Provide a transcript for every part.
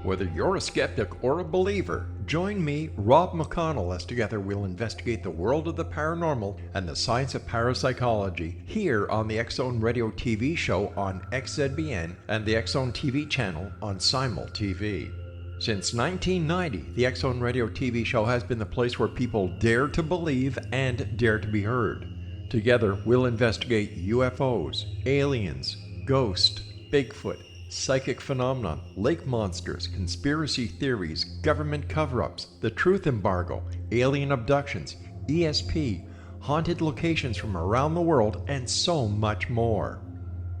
Whether you're a skeptic or a believer, join me, Rob McConnell, as together we'll investigate the world of the paranormal and the science of parapsychology here on the X-Zone Radio TV show on XZBN and the X-Zone TV channel on Simul TV. Since 1990, the X-Zone Radio TV show has been the place where people dare to believe and dare to be heard. Together, we'll investigate UFOs, aliens, ghosts, Bigfoot, psychic phenomenon, lake monsters, conspiracy theories, government cover-ups, the truth embargo, alien abductions, ESP, haunted locations from around the world, and so much more.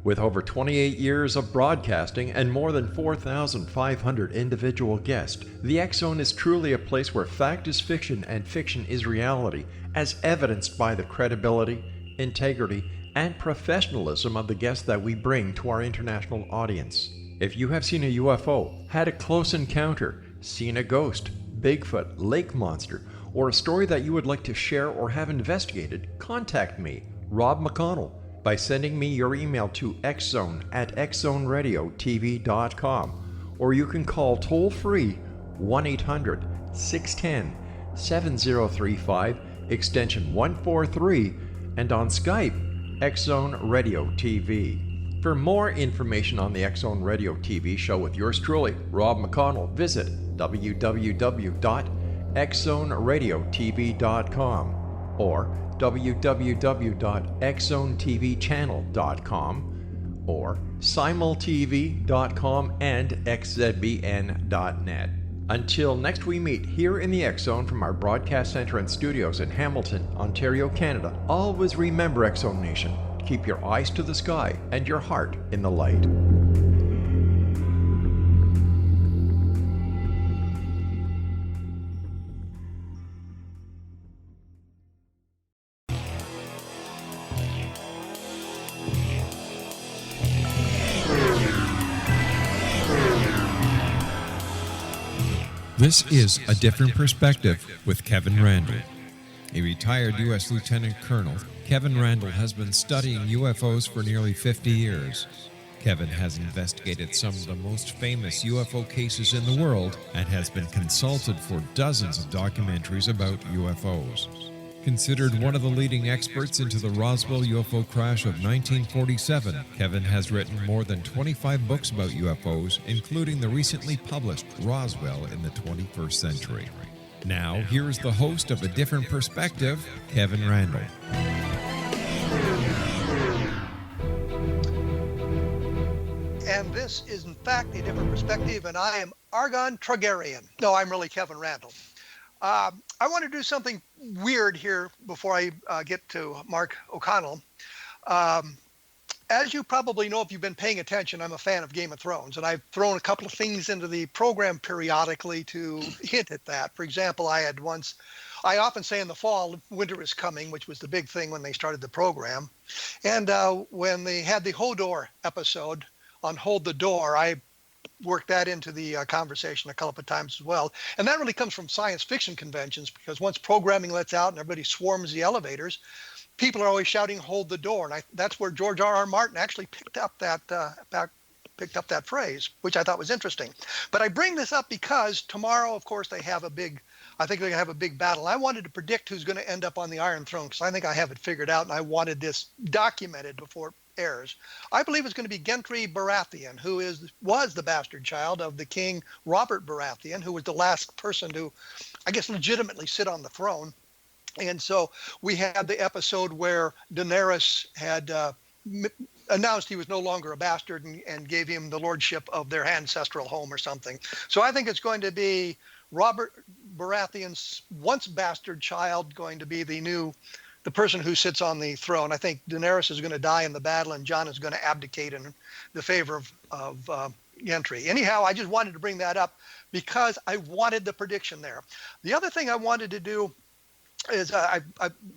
With over 28 years of broadcasting and more than 4,500 individual guests, the X-Zone is truly a place where fact is fiction and fiction is reality, as evidenced by the credibility, integrity, and professionalism of the guests that we bring to our international audience. If you have seen a UFO, had a close encounter, seen a ghost, Bigfoot, lake monster, or a story that you would like to share or have investigated, contact me, Rob McConnell, by sending me your email to xzone@xzoneradiotv.com, or you can call toll-free 1-800-610-7035, extension 143, and on Skype, X-Zone Radio TV. For more information on the X-Zone Radio TV show with yours truly, Rob McConnell, visit www.xzoneradiotv.com or www.xzonetvchannel.com or simultv.com and xzbn.net. Until next we meet here in the X-Zone from our broadcast center and studios in Hamilton, Ontario, Canada, always remember, X-Zone Nation, keep your eyes to the sky and your heart in the light. This is A Different Perspective with Kevin Randle. A retired U.S. Lieutenant Colonel, Kevin Randle has been studying UFOs for nearly 50 years. Kevin has investigated some of the most famous UFO cases in the world and has been consulted for dozens of documentaries about UFOs. Considered one of the leading experts into the Roswell UFO crash of 1947, Kevin has written more than 25 books about UFOs, including the recently published Roswell in the 21st Century. Now, here is the host of A Different Perspective, Kevin Randle. And this is, in fact, A Different Perspective, and I am Argon Tragarian. No, I'm really Kevin Randle. I want to do something weird here before I get to Mark O'Connell. As you probably know, if you've been paying attention, I'm a fan of Game of Thrones, and I've thrown a couple of things into the program periodically to hint at that. For example, I often say in the fall, winter is coming, which was the big thing when they started the program. And when they had the Hodor episode on Hold the Door, I worked that into the conversation a couple of times as well. And that really comes from science fiction conventions, because once programming lets out and everybody swarms the elevators, people are always shouting, "Hold the door." And that's where George R.R. Martin actually picked up that phrase, which I thought was interesting. But I bring this up because tomorrow, of course, I think they're going to have a big battle. I wanted to predict who's going to end up on the Iron Throne, because I think I have it figured out, and I wanted this documented before it airs. I believe it's going to be Gendry Baratheon, who was the bastard child of the king Robert Baratheon, who was the last person to, I guess, legitimately sit on the throne. And so we had the episode where Daenerys had announced he was no longer a bastard and gave him the lordship of their ancestral home or something. So I think it's going to be Robert Baratheon's once bastard child going to be the person who sits on the throne. I think Daenerys is going to die in the battle, and Jon is going to abdicate in the favor of Gendry. Anyhow, I just wanted to bring that up because I wanted the prediction there. The other thing I wanted to do is I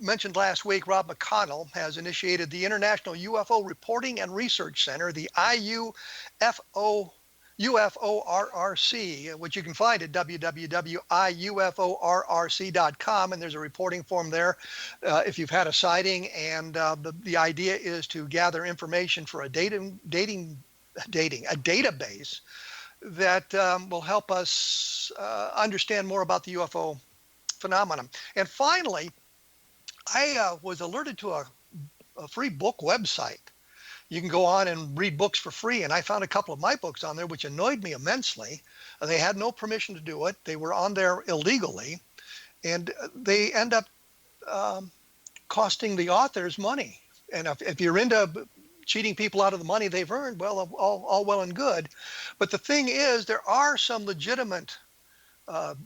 mentioned last week, Rob McConnell has initiated the International UFO Reporting and Research Center, the UFORRC, which you can find at www.iuforrc.com, and there's a reporting form there if you've had a sighting. And the idea is to gather information for a database that will help us understand more about the UFO phenomenon. And finally, I was alerted to a free book website. You can go on and read books for free, and I found a couple of my books on there, which annoyed me immensely. They had no permission to do it. They were on there illegally, and they end up costing the authors money. And if you're into cheating people out of the money they've earned, well, all well and good. But the thing is, there are some legitimate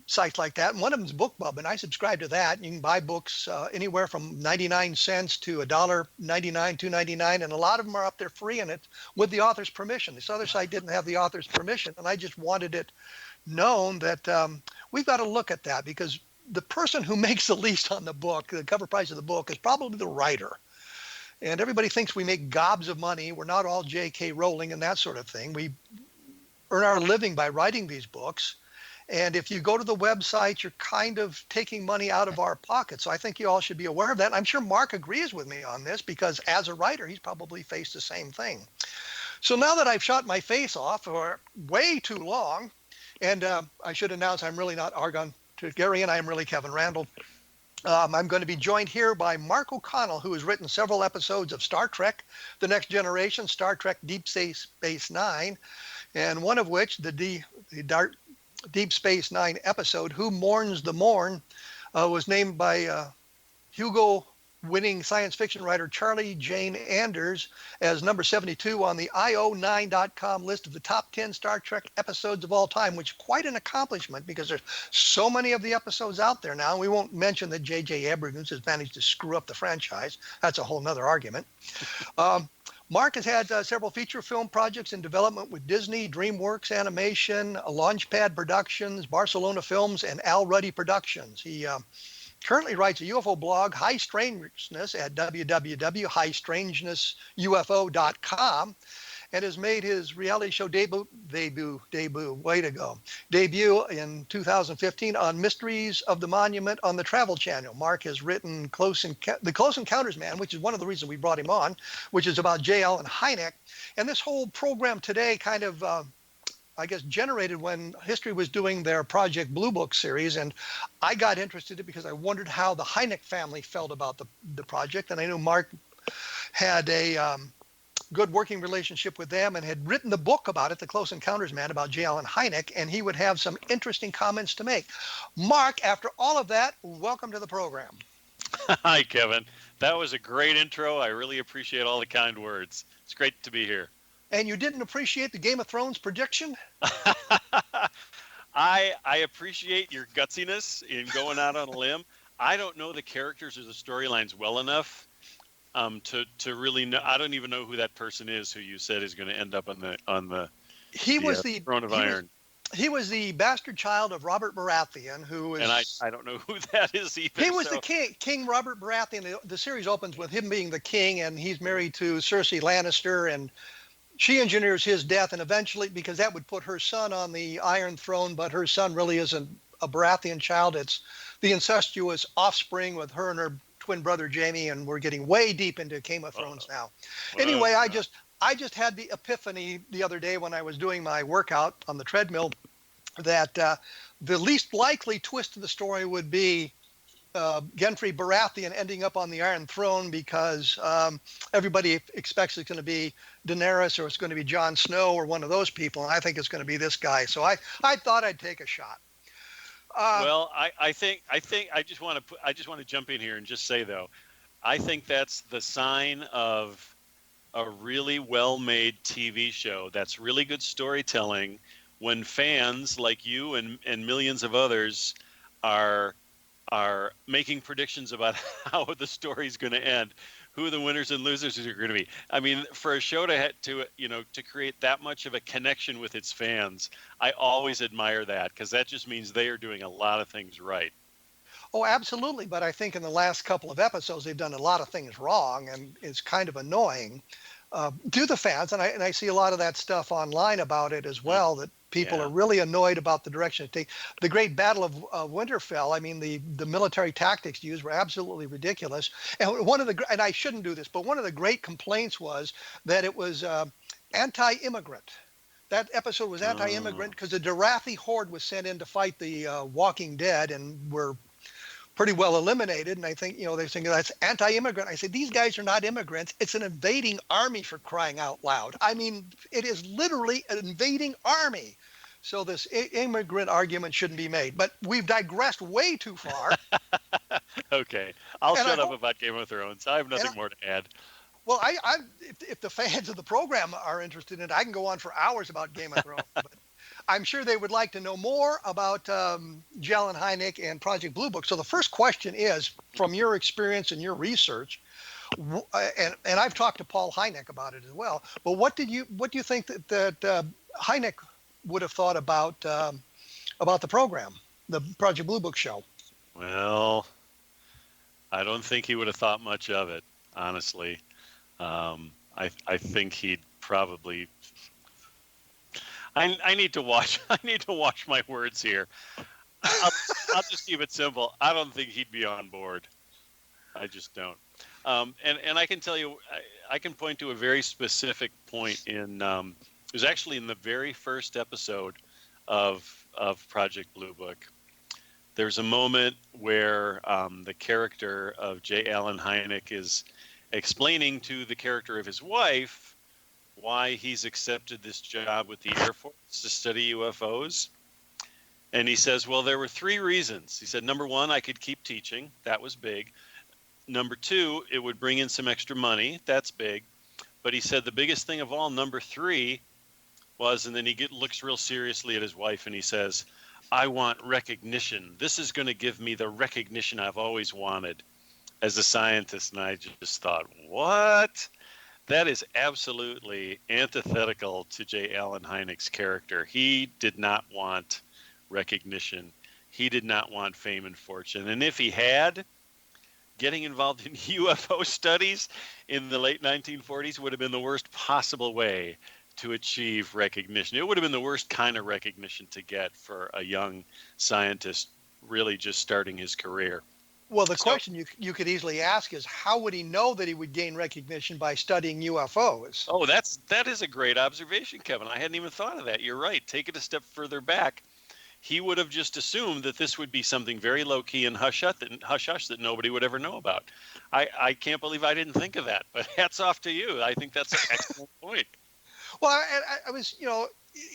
sites like that. And one of them is BookBub, and I subscribe to that. You can buy books anywhere from 99 cents to $1.99, $2.99, and a lot of them are up there free, and it's with the author's permission. This other site didn't have the author's permission, and I just wanted it known that we've got to look at that, because the person who makes the least on the book, the cover price of the book, is probably the writer. And everybody thinks we make gobs of money. We're not all J.K. Rowling and that sort of thing. We earn our living by writing these books. And if you go to the website, you're kind of taking money out of our pocket. So I think you all should be aware of that. I'm sure Mark agrees with me on this, because as a writer, he's probably faced the same thing. So now that I've shot my face off for way too long, and I should announce I'm really not Argon Targaryen, I am really Kevin Randle. I'm going to be joined here by Mark O'Connell, who has written several episodes of Star Trek, The Next Generation, Star Trek Deep Space Nine, and one of which, the Deep Space Nine episode, Who Mourns the Morn, was named by Hugo-winning science fiction writer Charlie Jane Anders as number 72 on the io9.com list of the top 10 Star Trek episodes of all time, which is quite an accomplishment, because there's so many of the episodes out there now. We won't mention that J.J. Abrams has managed to screw up the franchise. That's a whole nother argument. Mark has had several feature film projects in development with Disney, DreamWorks Animation, Launchpad Productions, Barcelona Films, and Al Ruddy Productions. He currently writes a UFO blog, High Strangeness, at www.highstrangenessufo.com, and has made his reality show debut in 2015 on Mysteries of the Monument on the Travel Channel. Mark has written The Close Encounters Man, which is one of the reasons we brought him on, which is about J. Allen Hynek. And this whole program today kind of, I guess, generated when History was doing their Project Blue Book series. And I got interested in it because I wondered how the Hynek family felt about the project. And I knew Mark had a good working relationship with them and had written the book about it, The Close Encounters Man, about J. Allen Hynek, and he would have some interesting comments to make. Mark, after all of that, welcome to the program. Hi, Kevin. That was a great intro. I really appreciate all the kind words. It's great to be here. And you didn't appreciate the Game of Thrones prediction? I appreciate your gutsiness in going out on a limb. I don't know the characters or the storylines well enough to really know. I don't even know who that person is who you said is going to end up on the Throne of Iron. He was the bastard child of Robert Baratheon, who was. And I don't know who that is either. He was the King Robert Baratheon. The series opens with him being the king, and he's married to Cersei Lannister, and she engineers his death, and eventually, because that would put her son on the Iron Throne, but her son really isn't a Baratheon child. It's the incestuous offspring with her and her twin brother Jaime, and we're getting way deep into Game of Thrones now. Anyway, I just had the epiphany the other day when I was doing my workout on the treadmill that the least likely twist of the story would be Gendry Baratheon ending up on the Iron Throne, because everybody expects it's going to be Daenerys or it's going to be Jon Snow or one of those people, and I think it's going to be this guy. So I thought I'd take a shot. Well, I think I just want to jump in here and just say, though, I think that's the sign of a really well-made TV show that's really good storytelling, when fans like you and millions of others are making predictions about how the story's going to end, who the winners and losers are going to be. I mean, for a show to create that much of a connection with its fans, I always admire that, because that just means they are doing a lot of things right. Oh, absolutely. But I think in the last couple of episodes, they've done a lot of things wrong, and it's kind of annoying to the fans. And I see a lot of that stuff online about it as well, that people are really annoyed about the direction it takes. The Great Battle of Winterfell, I mean, the military tactics used were absolutely ridiculous. And and I shouldn't do this, but one of the great complaints was that it was anti-immigrant, That episode was anti-immigrant because the Darathi horde was sent in to fight the Walking Dead and were pretty well eliminated. And I think, they're saying that's anti-immigrant. I said, these guys are not immigrants. It's an invading army, for crying out loud. I mean, it is literally an invading army. So this immigrant argument shouldn't be made. But we've digressed way too far. Okay. I'll shut up about Game of Thrones. I have nothing more to add. Well, if the fans of the program are interested in it, I can go on for hours about Game of Thrones. But I'm sure they would like to know more about J. Allen Hynek and Project Blue Book. So the first question is, from your experience and your research, and I've talked to Paul Hynek about it as well. But what do you think that Hynek would have thought about the program, the Project Blue Book show? Well, I don't think he would have thought much of it, honestly. I think he'd probably. I need to watch. I need to watch my words here. I'll just keep it simple. I don't think he'd be on board. I just don't. And I can tell you, I can point to a very specific point in. It was actually in the very first episode of Project Blue Book. There's a moment where the character of J. Allen Hynek is explaining to the character of his wife why he's accepted this job with the Air Force to study UFOs. And he says, well, there were 3 reasons. He said, number 1, I could keep teaching. That was big. Number 2, it would bring in some extra money. That's big. But he said the biggest thing of all, number 3, was, and then he looks real seriously at his wife and he says, I want recognition. This is going to give me the recognition I've always wanted as a scientist. And I just thought, what? That is absolutely antithetical to J. Allen Hynek's character. He did not want recognition. He did not want fame and fortune. And if he had, getting involved in UFO studies in the late 1940s would have been the worst possible way to achieve recognition. It would have been the worst kind of recognition to get for a young scientist really just starting his career. Well, the question you could easily ask is, how would he know that he would gain recognition by studying UFOs? Oh, that is a great observation, Kevin. I hadn't even thought of that. You're right. Take it a step further back. He would have just assumed that this would be something very low-key and hush-hush that nobody would ever know about. I can't believe I didn't think of that, but hats off to you. I think that's an excellent point. Well, I was,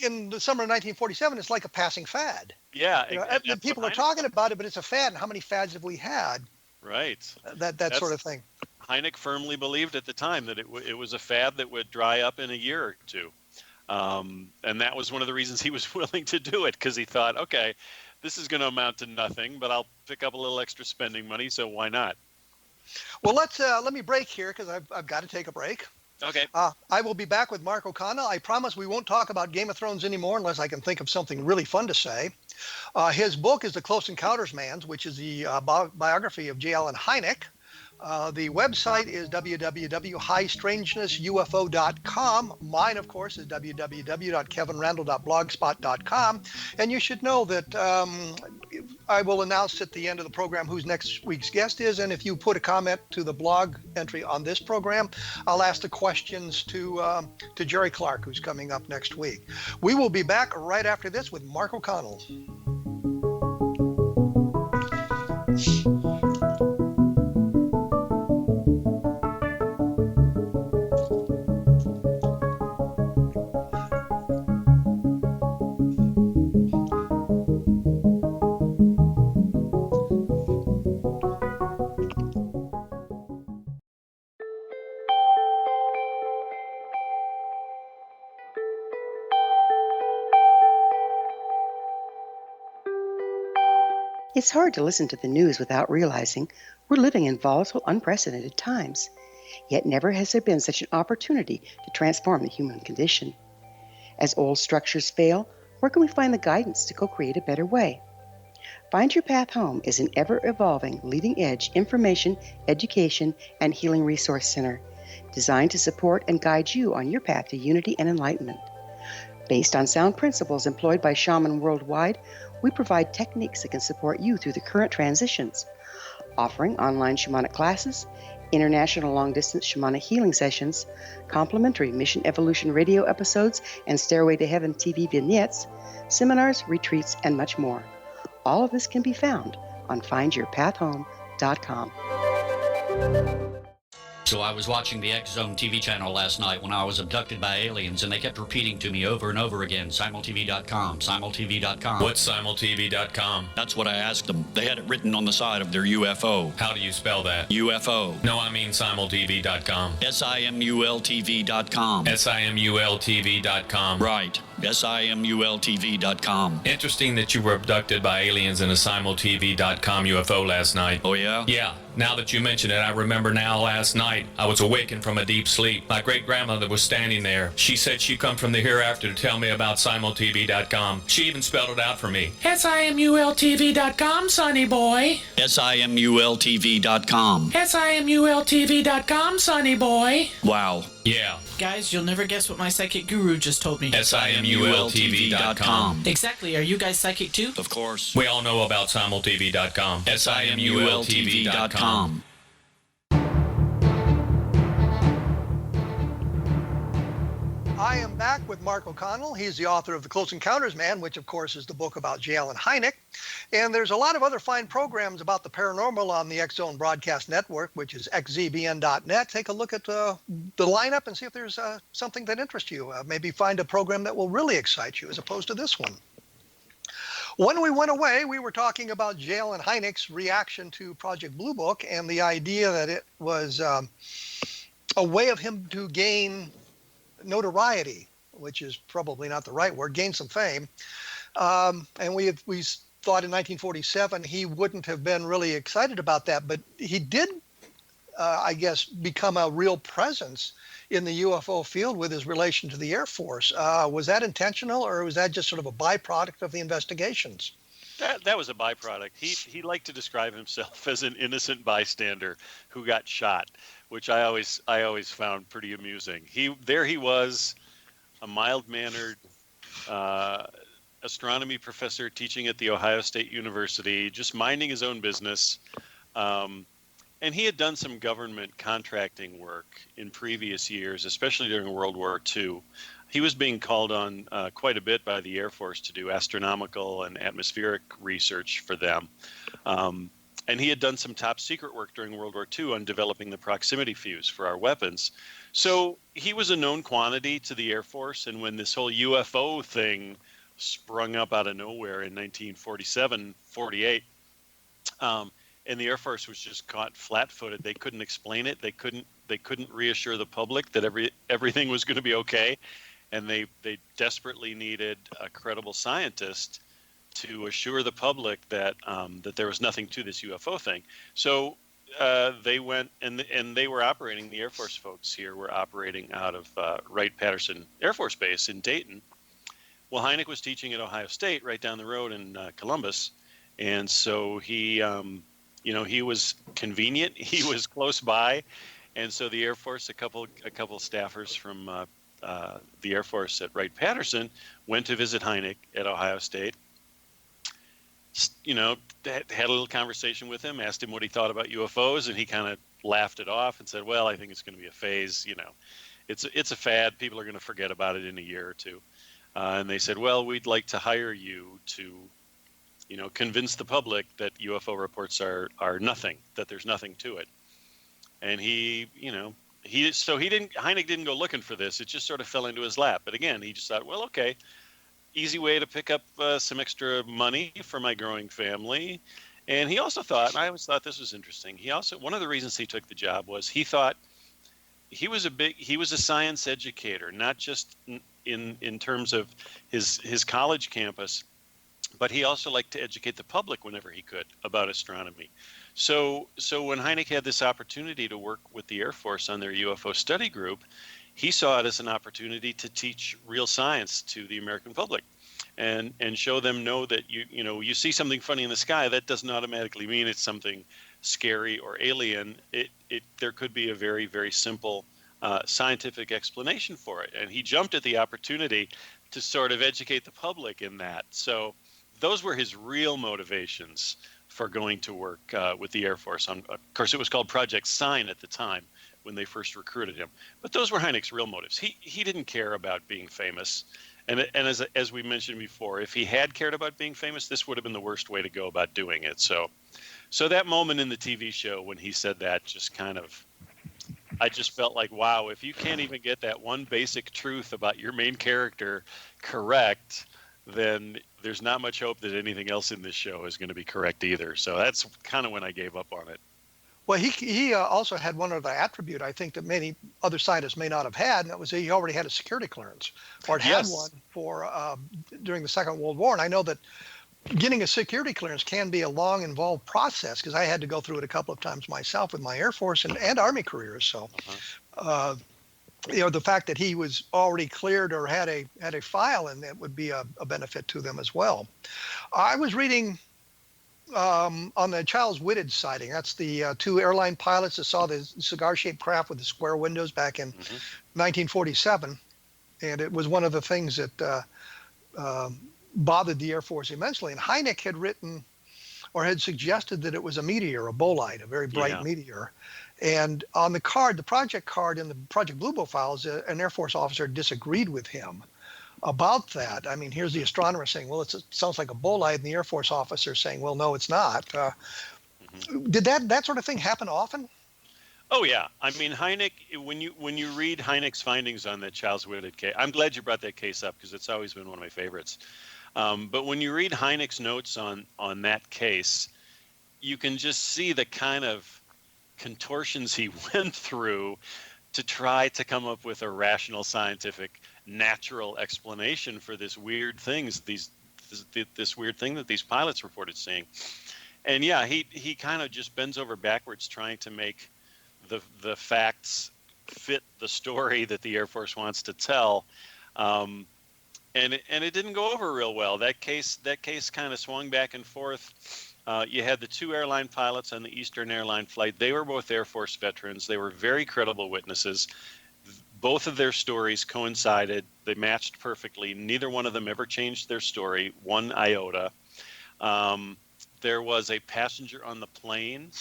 in the summer of 1947, it's like a passing fad. Yeah. And people are talking about it, but it's a fad. And how many fads have we had? Right. That sort of thing. Hynek firmly believed at the time that it was a fad that would dry up in a year or two. And that was one of the reasons he was willing to do it, because he thought, okay, this is going to amount to nothing, but I'll pick up a little extra spending money, so why not? Well, let me break here, because I've got to take a break. Okay. I will be back with Mark O'Connell. I promise we won't talk about Game of Thrones anymore unless I can think of something really fun to say. His book is The Close Encounters Man's, which is the biography of J. Allen Hynek. The website is www.highstrangenessufo.com. Mine, of course, is www.kevinrandle.blogspot.com. And you should know that I will announce at the end of the program who's next week's guest is. And if you put a comment to the blog entry on this program, I'll ask the questions to Jerry Clark, who's coming up next week. We will be back right after this with Mark O'Connell. It's hard to listen to the news without realizing we're living in volatile, unprecedented times. Yet never has there been such an opportunity to transform the human condition. As old structures fail, where can we find the guidance to co-create a better way? Find Your Path Home is an ever-evolving, leading-edge information, education, and healing resource center designed to support and guide you on your path to unity and enlightenment. Based on sound principles employed by shaman worldwide, we provide techniques that can support you through the current transitions, offering online shamanic classes, international long-distance shamanic healing sessions, complimentary Mission Evolution radio episodes and Stairway to Heaven TV vignettes, seminars, retreats, and much more. All of this can be found on findyourpathhome.com. So I was watching the X Zone TV channel last night when I was abducted by aliens, and they kept repeating to me over and over again, simultv.com, simultv.com. What's simultv.com? That's what I asked them. They had it written on the side of their UFO. How do you spell that? UFO. No, I mean simultv.com. simultv.com. simultv.com. Right. simultv.com. Interesting that you were abducted by aliens in a simultv.com UFO last night. Oh, yeah? Yeah. Now that you mention it, I remember now last night I was awakened from a deep sleep. My great-grandmother was standing there. She said she'd come from the hereafter to tell me about simultv.com. She even spelled it out for me. simultv.com, sonny boy. simultv.com. simultv.com, sonny boy. Wow. Yeah. Guys, you'll never guess what my psychic guru just told me. simultv.com. Exactly. Are you guys psychic too? Of course. We all know about simultv.com. simultv.com. I am back with Mark O'Connell. He's the author of The Close Encounters Man, which of course is the book about J. Allen Hynek. And there's a lot of other fine programs about the paranormal on the X Zone Broadcast Network, which is xzbn.net. Take a look at the lineup and see if there's something that interests you. Maybe find a program that will really excite you as opposed to this one. When we went away, we were talking about J. Allen Hynek's reaction to Project Blue Book and the idea that it was a way of him to gain notoriety, which is probably not the right word, gain some fame. And we thought in 1947 he wouldn't have been really excited about that, but he did, I guess, become a real presence in the UFO field with his relation to the Air Force. Was that intentional, or was that just sort of a byproduct of the investigations? That was a byproduct. He liked to describe himself as an innocent bystander who got shot, which I always found pretty amusing. He was a mild-mannered astronomy professor teaching at the Ohio State University, just minding his own business. And he had done some government contracting work in previous years, especially during World War II. He was being called on quite a bit by the Air Force to do astronomical and atmospheric research for them. And he had done some top secret work during World War II on developing the proximity fuse for our weapons. So he was a known quantity to the Air Force. And when this whole UFO thing sprung up out of nowhere in 1947, 48, and the Air Force was just caught flat-footed. They couldn't explain it. They couldn't reassure the public that everything was going to be okay, and they desperately needed a credible scientist to assure the public that that there was nothing to this UFO thing. So they went and they were operating. The Air Force folks here were operating out of Wright-Patterson Air Force Base in Dayton. Well, Hynek was teaching at Ohio State right down the road in Columbus, and so he. He was convenient. He was close by, and so the Air Force, a couple staffers from the Air Force at Wright-Patterson went to visit Hynek at Ohio State. Had a little conversation with him, asked him what he thought about UFOs, and he kind of laughed it off and said, "Well, I think it's going to be a phase. It's a fad. People are going to forget about it in a year or two." And they said, "Well, we'd like to hire you to." Convince the public that UFO reports are nothing, that there's nothing to it. And Hynek didn't go looking for this. It just sort of fell into his lap. But again, he just thought, well, okay, easy way to pick up some extra money for my growing family. And he also thought, and I always thought this was interesting. One of the reasons he took the job was he thought he was a science educator, not just in terms of his college campus, but he also liked to educate the public whenever he could about astronomy. So when Hynek had this opportunity to work with the Air Force on their UFO study group, he saw it as an opportunity to teach real science to the American public and show them that you see something funny in the sky, that doesn't automatically mean it's something scary or alien. There could be a very, very simple scientific explanation for it. And he jumped at the opportunity to sort of educate the public in that. So those were his real motivations for going to work with the Air Force. Of course, it was called Project Sign at the time when they first recruited him. But those were Hynek's real motives. He didn't care about being famous. And as we mentioned before, if he had cared about being famous, this would have been the worst way to go about doing it. So that moment in the TV show when he said that just kind of, I just felt like, wow, if you can't even get that one basic truth about your main character correct, then there's not much hope that anything else in this show is going to be correct either. So that's kind of when I gave up on it. Well, he also had one other attribute I think that many other scientists may not have had, and that was he already had a security clearance, or had one for during the Second World War. And I know that getting a security clearance can be a long, involved process, because I had to go through it a couple of times myself with my Air Force and Army careers. So, the fact that he was already cleared or had a file in it would be a benefit to them as well. I was reading on the Charles Whitted sighting. That's the two airline pilots that saw the cigar-shaped craft with the square windows back in 1947, and it was one of the things that bothered the Air Force immensely. And Hynek had written or had suggested that it was a meteor, a bolide, a very bright meteor. And on the card, the project card in the Project Blue Book files, an Air Force officer disagreed with him about that. I mean, here's the astronomer saying, well, it sounds like a bolide, and the Air Force officer saying, well, no, it's not. Did that sort of thing happen often? Oh yeah, I mean Hynek. When you read Hynek's findings on that Charles Whitted case, I'm glad you brought that case up because it's always been one of my favorites. But when you read Hynek's notes on that case, you can just see the kind of contortions he went through to try to come up with a rational, scientific, natural explanation for this weird things, this weird thing that these pilots reported seeing. And yeah, he kind of just bends over backwards trying to make the facts fit the story that the Air Force wants to tell. And it didn't go over real well. That case kind of swung back and forth. You had the two airline pilots on the Eastern Airline flight. They were both Air Force veterans. They were very credible witnesses. Both of their stories coincided. They matched perfectly. Neither one of them ever changed their story one iota. There was a passenger on the plane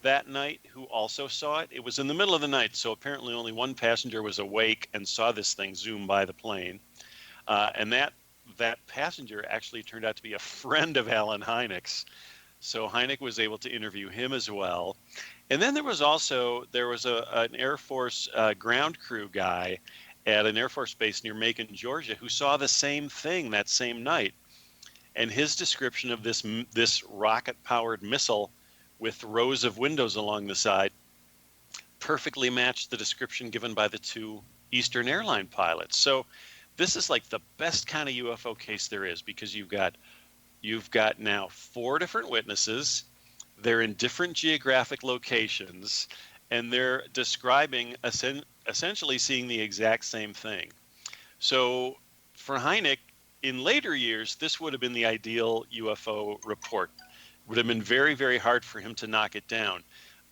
that night who also saw it. It was in the middle of the night, so apparently only one passenger was awake and saw this thing zoom by the plane. And that passenger actually turned out to be a friend of Alan Hynek's. So Hynek was able to interview him as well. And then there was an Air Force ground crew guy at an Air Force base near Macon, Georgia, who saw the same thing that same night. And his description of this rocket-powered missile with rows of windows along the side perfectly matched the description given by the two Eastern Airline pilots. So this is like the best kind of UFO case there is, because you've got now 4 different witnesses. They're in different geographic locations, and they're describing essentially seeing the exact same thing. So for Hynek, in later years, this would have been the ideal UFO report. It would have been very, very hard for him to knock it down.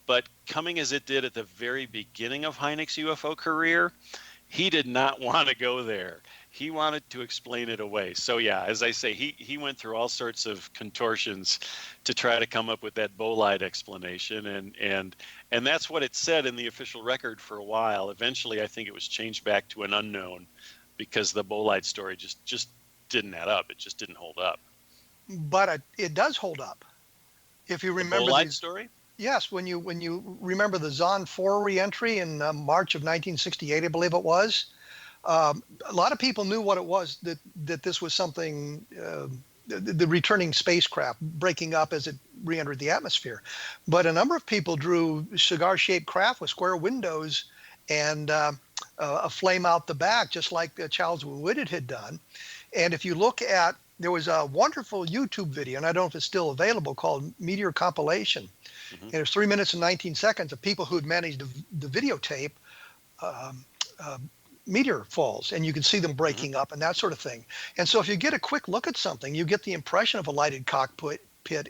But coming as it did at the very beginning of Hynek's UFO career, he did not want to go there. He wanted to explain it away. So yeah, as I say, he went through all sorts of contortions to try to come up with that bolide explanation, and that's what it said in the official record for a while. Eventually, I think it was changed back to an unknown because the bolide story just didn't add up. It just didn't hold up. But it does hold up. If you remember the bolide story? Yes, when you remember the Zond 4 reentry in March of 1968, I believe it was. A lot of people knew what it was, that this was something, the returning spacecraft breaking up as it re-entered the atmosphere. But a number of people drew cigar-shaped craft with square windows and a flame out the back, just like Charles Whitted had done. And if you look at, there was a wonderful YouTube video, and I don't know if it's still available, called Meteor Compilation. Mm-hmm. And it's 3 minutes and 19 seconds of people who had managed to videotape meteor falls, and you can see them breaking up and that sort of thing. And so if you get a quick look at something, you get the impression of a lighted cockpit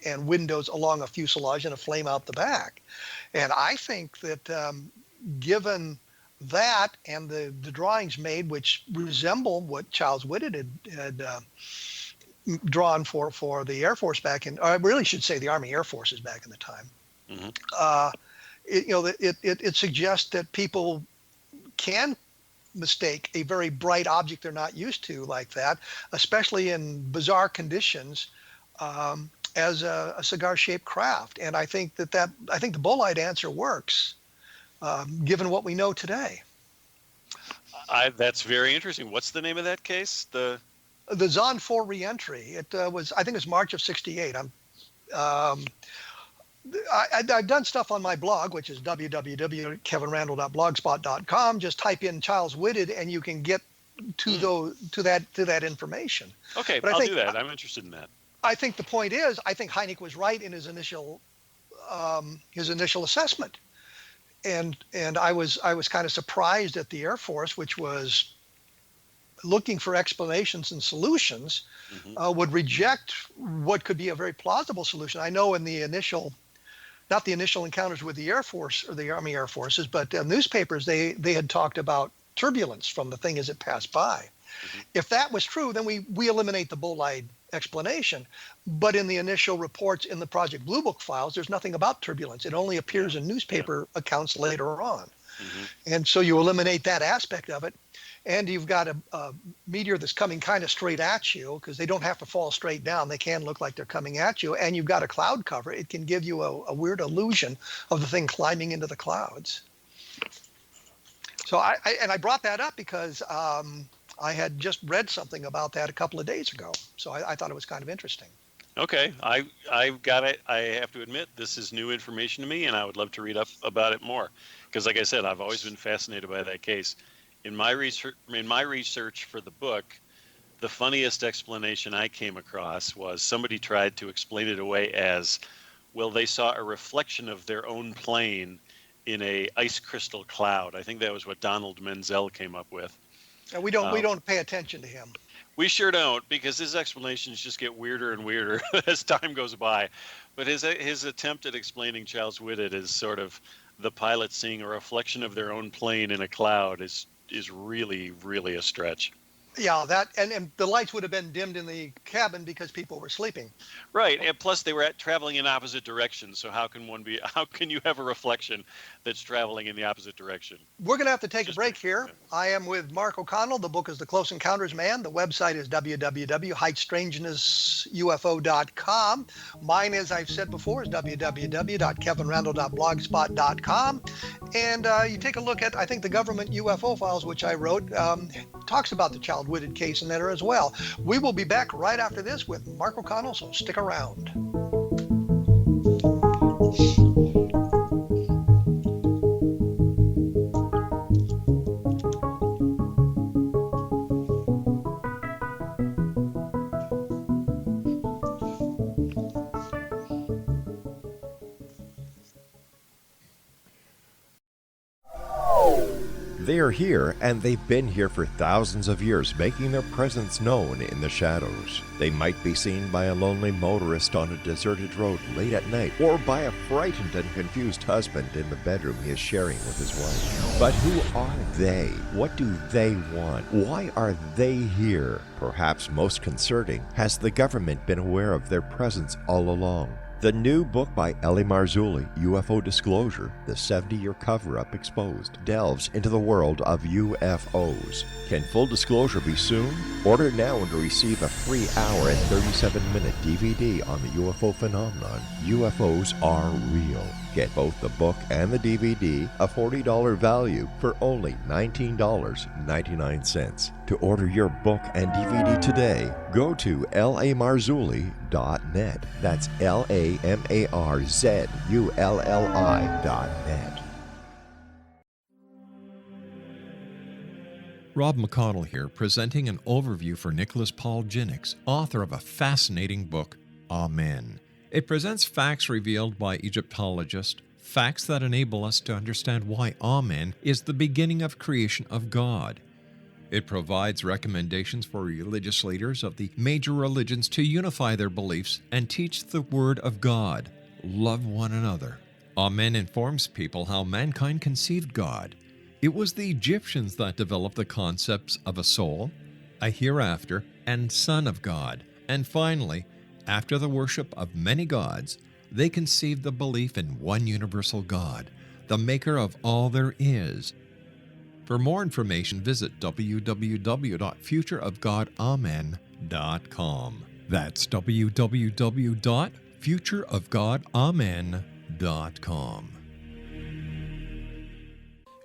and windows along a fuselage and a flame out the back. And I think that given that and the drawings made, which resemble what Charles Whitted drawn for the Air Force back in, or I really should say the Army Air Forces back in the time. It suggests that people can mistake a very bright object they're not used to like that, especially in bizarre conditions, as a cigar-shaped craft. And I think that the bolide answer works, given what we know today. That's very interesting. What's the name of that case? The Zon 4 reentry. It was, I think it was March of '68. I've done stuff on my blog, which is www.kevinrandle.blogspot.com. Just type in Charles Whitted, and you can get to that information. Okay, but I'll do that. I'm interested in that. I think the point is, I think Hynek was right in his initial assessment, and I was kind of surprised at the Air Force, which was looking for explanations and solutions, would reject what could be a very plausible solution. I know in the initial, not the initial encounters with the Air Force or the Army Air Forces, but newspapers, they had talked about turbulence from the thing as it passed by. If that was true, then we eliminate the bolide explanation. But in the initial reports in the Project Blue Book files, there's nothing about turbulence. It only appears in newspaper accounts later on. And so you eliminate that aspect of it. And you've got a meteor that's coming kind of straight at you, because they don't have to fall straight down. They can look like they're coming at you. And you've got a cloud cover. It can give you a weird illusion of the thing climbing into the clouds. So I brought that up because I had just read something about that a couple of days ago. So I thought it was kind of interesting. Okay, I've got it. I have to admit, this is new information to me, and I would love to read up about it more. Because like I said, I've always been fascinated by that case. In my research for the book, the funniest explanation I came across was somebody tried to explain it away as, well, they saw a reflection of their own plane in a ice crystal cloud. I think that was what Donald Menzel came up with. And we don't pay attention to him. We sure don't, because his explanations just get weirder and weirder as time goes by. But his attempt at explaining Charles Whitted as sort of the pilot seeing a reflection of their own plane in a cloud is really, really a stretch. Yeah, that and the lights would have been dimmed in the cabin because people were sleeping. Right, and plus they were traveling in opposite directions. So how can you have a reflection that's traveling in the opposite direction? We're going to have to take a break here. I am with Mark O'Connell. The book is The Close Encounters Man. The website is www.heightstrangenessufo.com. Mine, as I've said before, is www.kevinrandle.blogspot.com. And you take a look at, I think, the government UFO files, which I wrote, talks about the Child Whitted case in there as well. We will be back right after this with Mark O'Connell, so stick around. They are here, and they've been here for thousands of years, making their presence known in the shadows. They might be seen by a lonely motorist on a deserted road late at night, or by a frightened and confused husband in the bedroom he is sharing with his wife. But who are they? What do they want? Why are they here? Perhaps most concerning, has the government been aware of their presence all along? The new book by L.A. Marzulli, UFO Disclosure, the 70-year cover-up exposed, delves into the world of UFOs. Can full disclosure be soon? Order now and receive a free hour and 37-minute DVD on the UFO phenomenon. UFOs are real. Get both the book and the DVD, a $40 value, for only $19.99. To order your book and DVD today, go to lamarzulli.net. That's LAMARZULLI.net. Rob McConnell here, presenting an overview for Nicholas Paul Jennings, author of a fascinating book, Amen. It presents facts revealed by Egyptologists, facts that enable us to understand why Amen is the beginning of creation of God. It provides recommendations for religious leaders of the major religions to unify their beliefs and teach the Word of God. Love one another. Amen informs people how mankind conceived God. It was the Egyptians that developed the concepts of a soul, a hereafter, and Son of God, And finally, after the worship of many gods, they conceived the belief in one universal God, the maker of all there is. For more information, visit www.futureofgodamen.com. That's www.futureofgodamen.com.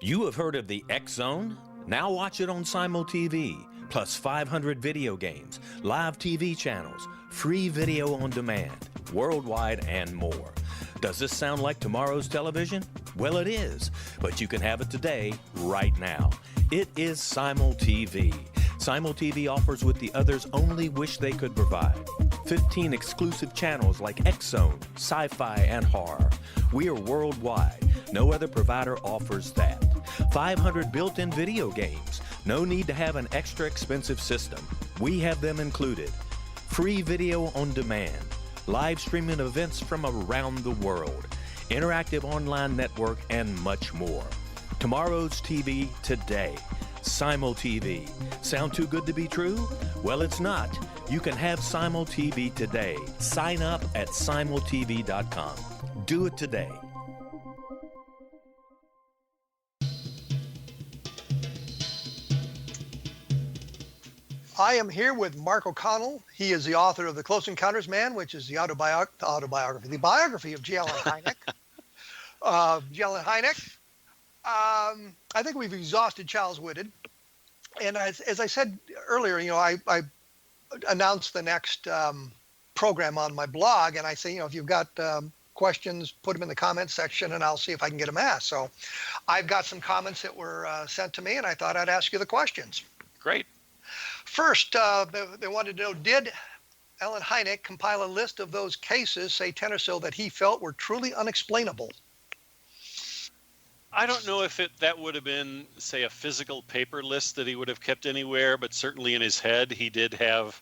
You have heard of the X Zone? Now watch it on Simul TV, plus 500 video games, live TV channels, free video on demand, worldwide, and more. Does this sound like tomorrow's television? Well, it is, but you can have it today, right now. It is Simul TV. Simul TV offers what the others only wish they could provide. 15 exclusive channels like X Zone, sci-fi, and horror. We are worldwide. No other provider offers that. 500 built-in video games. No need to have an extra expensive system. We have them included. Free video on demand. Live streaming events from around the world. Interactive online network, and much more. Tomorrow's TV today. Simul TV. Sound too good to be true? Well, it's not. You can have Simul TV today. Sign up at simultv.com. Do it today. I am here with Mark O'Connell. He is the author of The Close Encounters Man, which is the biography of J. Allen Hynek. J. Allen Hynek. I think we've exhausted Charles Whitted. And as I said earlier, I announced the next program on my blog, and I say, if you've got questions, put them in the comments section, and I'll see if I can get them asked. So I've got some comments that were sent to me, and I thought I'd ask you the questions. Great. First, they wanted to know, did Allen Hynek compile a list of those cases, say 10 or so, that he felt were truly unexplainable? I don't know if that would have been, say, a physical paper list that he would have kept anywhere, but certainly in his head, he did have,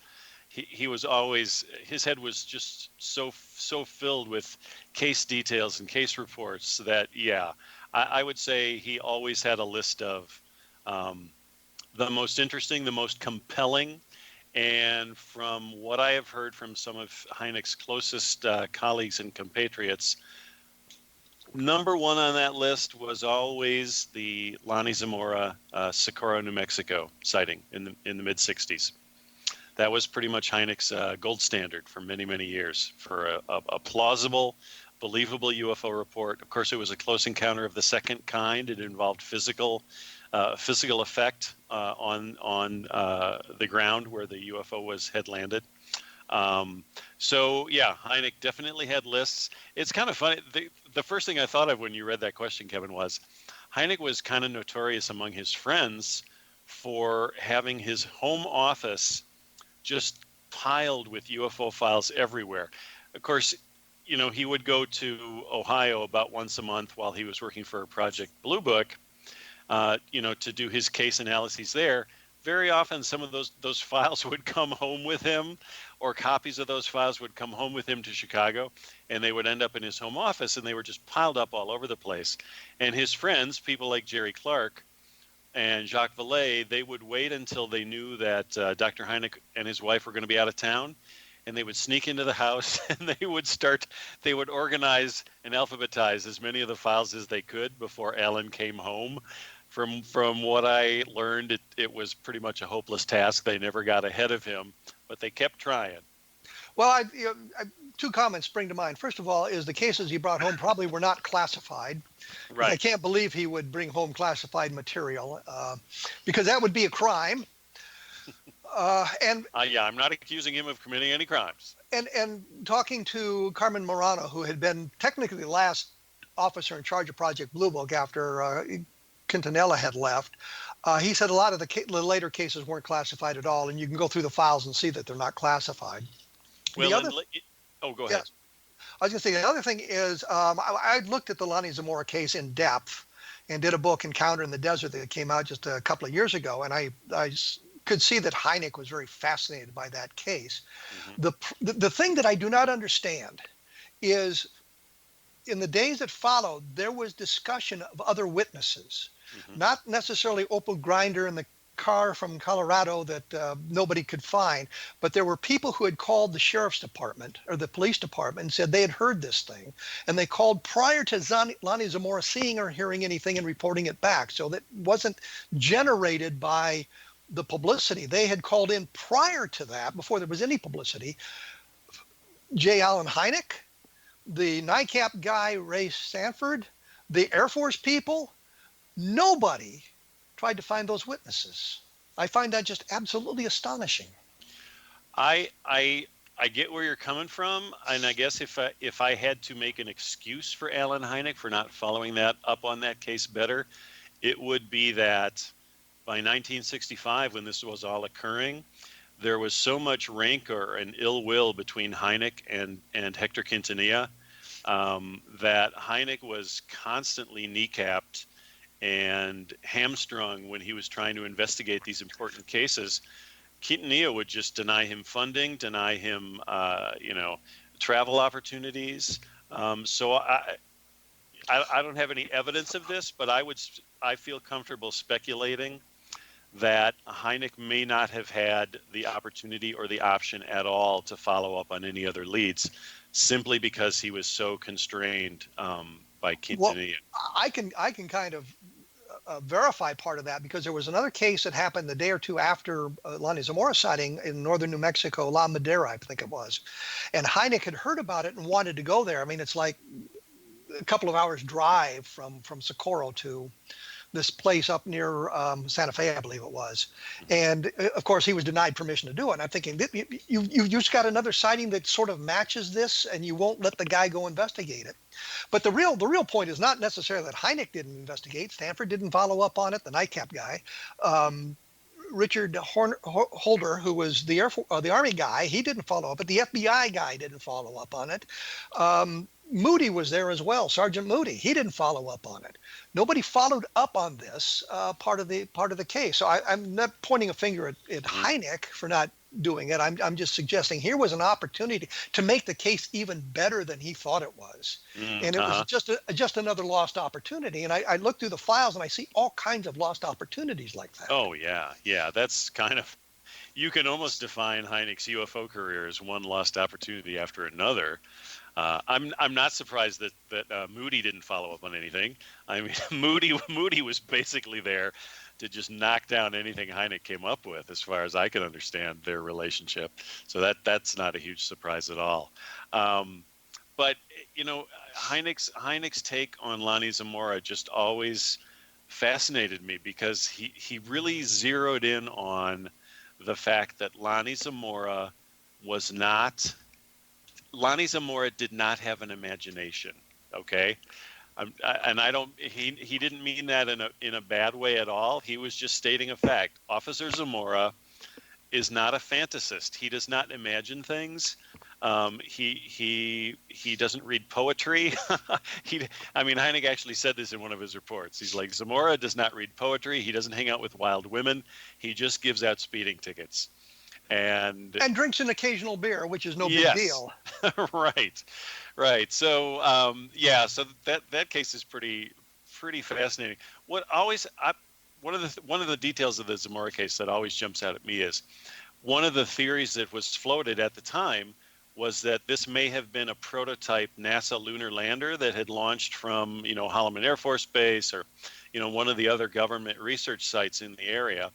he was always, his head was just so filled with case details and case reports that, yeah, I would say he always had a list of the most interesting, the most compelling, and from what I have heard from some of Hynek's closest colleagues and compatriots, number one on that list was always the Lonnie Zamora Socorro, New Mexico sighting in the mid-'60s. That was pretty much Hynek's gold standard for many, many years for a plausible, believable UFO report. Of course, it was a close encounter of the second kind. It involved physical effect on the ground where the UFO was had landed. So yeah, Hynek definitely had lists. It's kind of funny. The first thing I thought of when you read that question, Kevin, was Hynek was kind of notorious among his friends for having his home office just piled with UFO files everywhere. Of course, he would go to Ohio about once a month while he was working for Project Blue Book, to do his case analyses there. Very often some of those files would come home with him, or copies of those files would come home with him to Chicago, and they would end up in his home office, and they were just piled up all over the place. And his friends, people like Jerry Clark and Jacques Vallée, they would wait until they knew that Dr. Hynek and his wife were going to be out of town, and they would sneak into the house, and they would organize and alphabetize as many of the files as they could before Allen came home. From what I learned, it was pretty much a hopeless task. They never got ahead of him, but they kept trying. Well, two comments spring to mind. First of all, is the cases he brought home probably were not classified. Right. I can't believe he would bring home classified material because that would be a crime. I'm not accusing him of committing any crimes. And talking to Carmen Morano, who had been technically the last officer in charge of Project Blue Book after Quintanilla had left, he said a lot of the later cases weren't classified at all, and you can go through the files and see that they're not classified. Well, go ahead. I was going to say, the other thing is I looked at the Lonnie Zamora case in depth and did a book, Encounter in the Desert, that came out just a couple of years ago, and I could see that Hynek was very fascinated by that case. Mm-hmm. The thing that I do not understand is in the days that followed, there was discussion of other witnesses, mm-hmm. not necessarily Opal Grinder and the car from Colorado that nobody could find. But there were people who had called the sheriff's department or the police department and said they had heard this thing. And they called prior to Lonnie Zamora seeing or hearing anything and reporting it back. So that wasn't generated by the publicity. They had called in prior to that, before there was any publicity, J. Allen Hynek, the NICAP guy, Ray Sanford, the Air Force people. Nobody tried to find those witnesses. I find that just absolutely astonishing. I get where you're coming from, and I guess if I had to make an excuse for Allen Hynek for not following that up on that case better, it would be that by 1965, when this was all occurring, there was so much rancor and ill will between Hynek and Hector Quintanilla that Hynek was constantly kneecapped and hamstrung when he was trying to investigate these important cases. Quintanilla would just deny him funding, deny him, travel opportunities. So I don't have any evidence of this, but I feel comfortable speculating that Hynek may not have had the opportunity or the option at all to follow up on any other leads, simply because he was so constrained by Quintanilla. Well, I can kind of verify part of that, because there was another case that happened the day or two after Lonnie Zamora sighting in northern New Mexico, La Madera, I think it was. And Hynek had heard about it and wanted to go there. I mean, it's like a couple of hours drive from Socorro to this place up near Santa Fe, I believe it was. And of course, he was denied permission to do it. And I'm thinking, you just got another sighting that sort of matches this, and you won't let the guy go investigate it. But the real point is not necessarily that Hynek didn't investigate. Stanford didn't follow up on it, the NICAP guy. Richard Holder, who was the Army guy, he didn't follow up, but the FBI guy didn't follow up on it. Moody was there as well, Sergeant Moody. He didn't follow up on it. Nobody followed up on this part of the case. So I'm not pointing a finger at Hynek for not doing it. I'm just suggesting here was an opportunity to make the case even better than he thought it was, and it was just another lost opportunity. And I look through the files and I see all kinds of lost opportunities like that. Oh yeah, that's kind of, you can almost define Hynek's UFO career as one lost opportunity after another. I'm not surprised that Moody didn't follow up on anything. I mean, Moody was basically there to just knock down anything Hynek came up with, as far as I can understand their relationship. So that's not a huge surprise at all. But Hynek's take on Lonnie Zamora just always fascinated me, because he really zeroed in on the fact that Lonnie Zamora did not have an imagination. Okay. He didn't mean that in a bad way at all. He was just stating a fact. Officer Zamora is not a fantasist. He does not imagine things. He doesn't read poetry. Hynek actually said this in one of his reports. He's like, Zamora does not read poetry. He doesn't hang out with wild women. He just gives out speeding tickets. And drinks an occasional beer, which is no big deal. Right. So so that case is pretty fascinating. One of the details of the Zamora case that always jumps out at me is one of the theories that was floated at the time was that this may have been a prototype NASA lunar lander that had launched from Holloman Air Force Base, or one of the other government research sites in the area.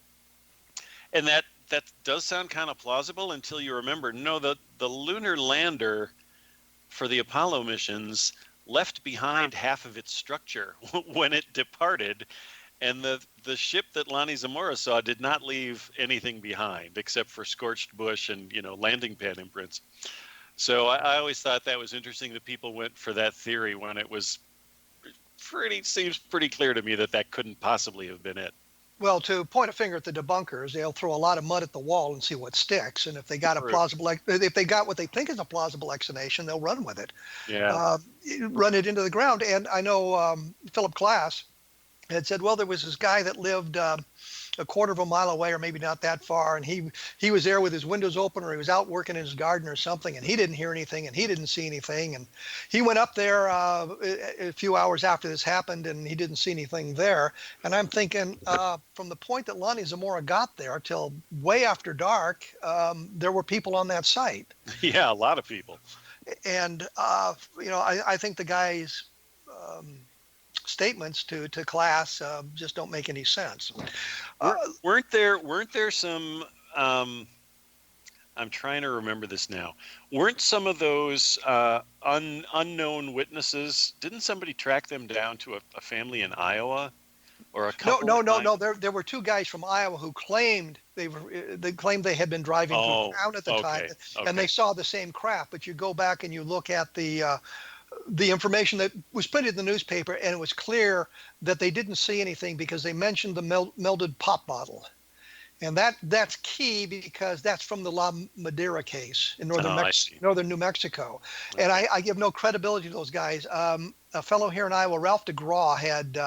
And that does sound kind of plausible until you remember, the lunar lander for the Apollo missions left behind half of its structure when it departed, and the ship that Lonnie Zamora saw did not leave anything behind except for scorched bush and landing pad imprints. So I always thought that was interesting that people went for that theory when it was seems pretty clear to me that couldn't possibly have been it. Well, to point a finger at the debunkers, they'll throw a lot of mud at the wall and see what sticks. And if they got if they got what they think is a plausible explanation, they'll run with it. Yeah. Run it into the ground. And I know Philip Glass had said, well, there was this guy that lived a quarter of a mile away, or maybe not that far, and he was there with his windows open, or he was out working in his garden or something, and he didn't hear anything, and he didn't see anything, and he went up there a few hours after this happened, and he didn't see anything there. And I'm thinking, from the point that Lonnie Zamora got there till way after dark, there were people on that site. Yeah, a lot of people. And I think the guy's statements to class just don't make any sense. Weren't there some? I'm trying to remember this now. Weren't some of those unknown witnesses? Didn't somebody track them down to a family in Iowa, or a couple? No. There were two guys from Iowa who claimed they claimed they had been driving through town at the time, and they saw the same craft. But you go back and you look at the information that was printed in the newspaper, and it was clear that they didn't see anything because they mentioned the melted pop bottle. And that's key, because that's from the La Madera case in northern New Mexico. Okay. And I give no credibility to those guys. A fellow here in Iowa, Ralph DeGraw, had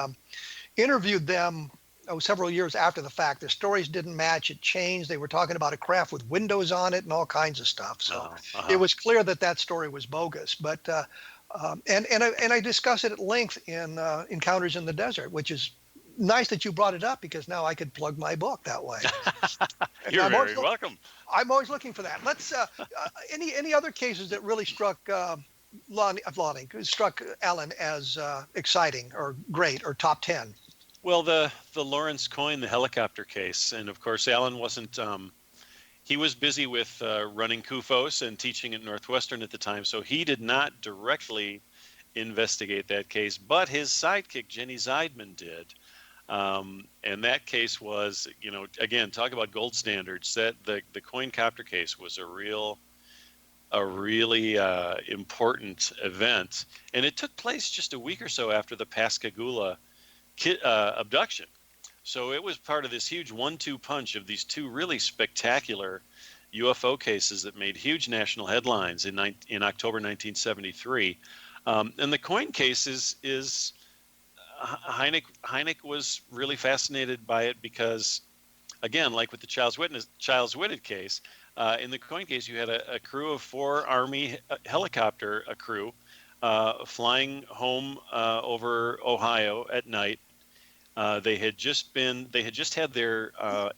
interviewed them several years after the fact. Their stories didn't match. It changed. They were talking about a craft with windows on it and all kinds of stuff. So it was clear that story was bogus. But and I discuss it at length in Encounters in the Desert, which is nice that you brought it up, because now I could plug my book that way. You're very welcome. I'm always looking for that. Let's any other cases that really struck struck Alan as exciting or great or top 10? Well, the Lawrence Coyne, the helicopter case, and of course Alan wasn't. He was busy with running CUFOS and teaching at Northwestern at the time, so he did not directly investigate that case, but his sidekick Jenny Zeidman did. And that case was, again, talk about gold standards. That the Coyne copter case was a really important event, and it took place just a week or so after the Pascagoula abduction. So it was part of this huge 1-2 punch of these two really spectacular UFO cases that made huge national headlines in October 1973. And the Coyne case is Hynek was really fascinated by it because, again, like with the Childs Whitted case, in the Coyne case, you had a crew of 4 Army helicopter crew flying home over Ohio at night. They had just had their